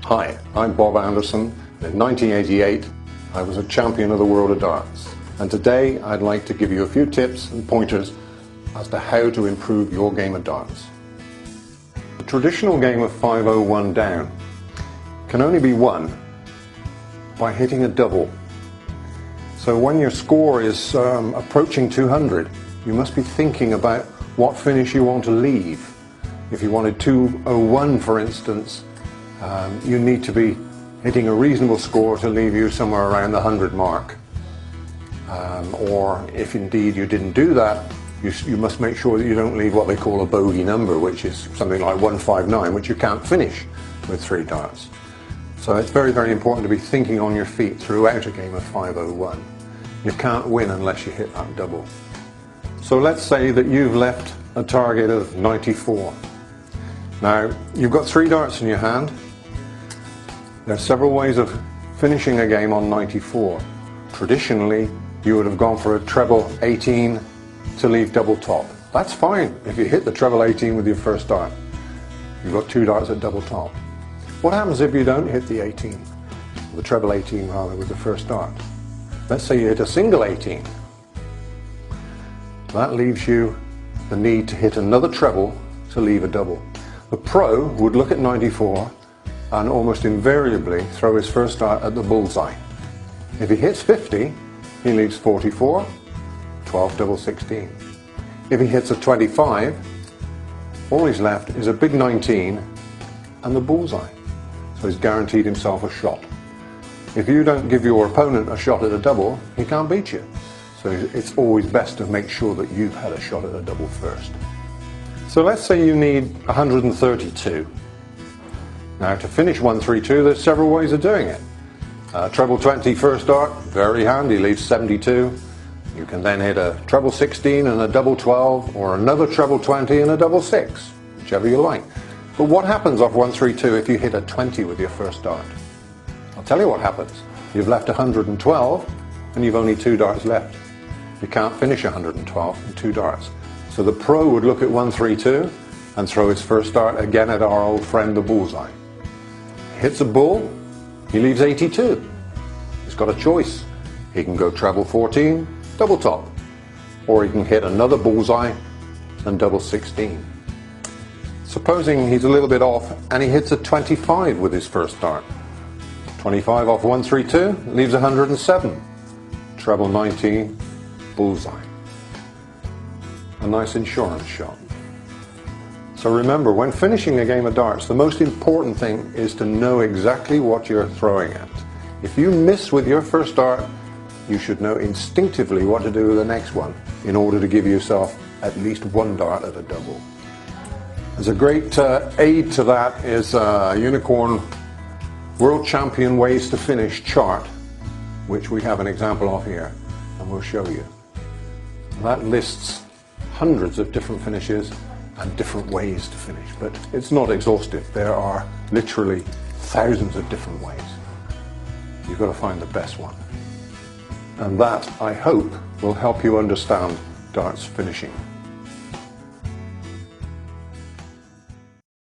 Hi, I'm Bob Anderson. In 1988, I was a champion of the world of darts. And today, I'd like to give you a few tips and pointers as to how to improve your game of darts. The traditional game of 501 down can only be won by hitting a double. So when your score is approaching 200, you must be thinking about what finish you want to leave. If you wanted 201, for instance, you need to be hitting a reasonable score to leave you somewhere around the 100 mark. Or if indeed you didn't do that, you must make sure that you don't leave what they call a bogey number, which is something like 159, which you can't finish with 3 darts. So it's very, very important to be thinking on your feet throughout a game of 501. You can't win unless you hit that double. So let's say that you've left a target of 94. Now, you've got 3 darts in your hand. There are several ways of finishing a game on 94. Traditionally, you would have gone for a treble 18 to leave double top. That's fine if you hit the treble 18 with your first dart. You've got 2 darts at double top. What happens if you don't hit the 18? The treble 18 rather, with the first dart. Let's say you hit a single 18. That leaves you the need to hit another treble to leave a double. The pro would look at 94 and almost invariably throw his first dart at the bullseye. If he hits 50, he leaves 44, 12 double 16. If he hits a 25, all he's left is a big 19 and the bullseye. So he's guaranteed himself a shot. If you don't give your opponent a shot at a double, he can't beat you. So it's always best to make sure that you've had a shot at a double first. So let's say you need 132. Now to finish 132, there's several ways of doing it. Treble 20 first dart, very handy, leaves 72. You can then hit a treble 16 and a double 12, or another treble 20 and a double 6, whichever you like. But what happens off 132 if you hit a 20 with your first dart? I'll tell you what happens. You've left 112 and you've only 2 darts left. You can't finish 112 in 2 darts. So the pro would look at 132 and throw his first dart again at our old friend the bullseye. Hits a bull, he leaves 82. He's got a choice. He can go treble 14, double top, or he can hit another bullseye and double 16. Supposing he's a little bit off and he hits a 25 with his first dart. 25 off 132 leaves 107. Treble 19, bullseye. A nice insurance shot. So remember, when finishing a game of darts, the most important thing is to know exactly what you're throwing at. If you miss with your first dart, you should know instinctively what to do with the next one in order to give yourself at least 1 dart at a double. There's a great aid to that is Unicorn World Champion Ways to Finish chart, which we have an example of here, and we'll show you. That lists hundreds of different finishes and different ways to finish, but it's not exhaustive. There are literally thousands of different ways. You've got to find the best one. And that, I hope, will help you understand darts finishing.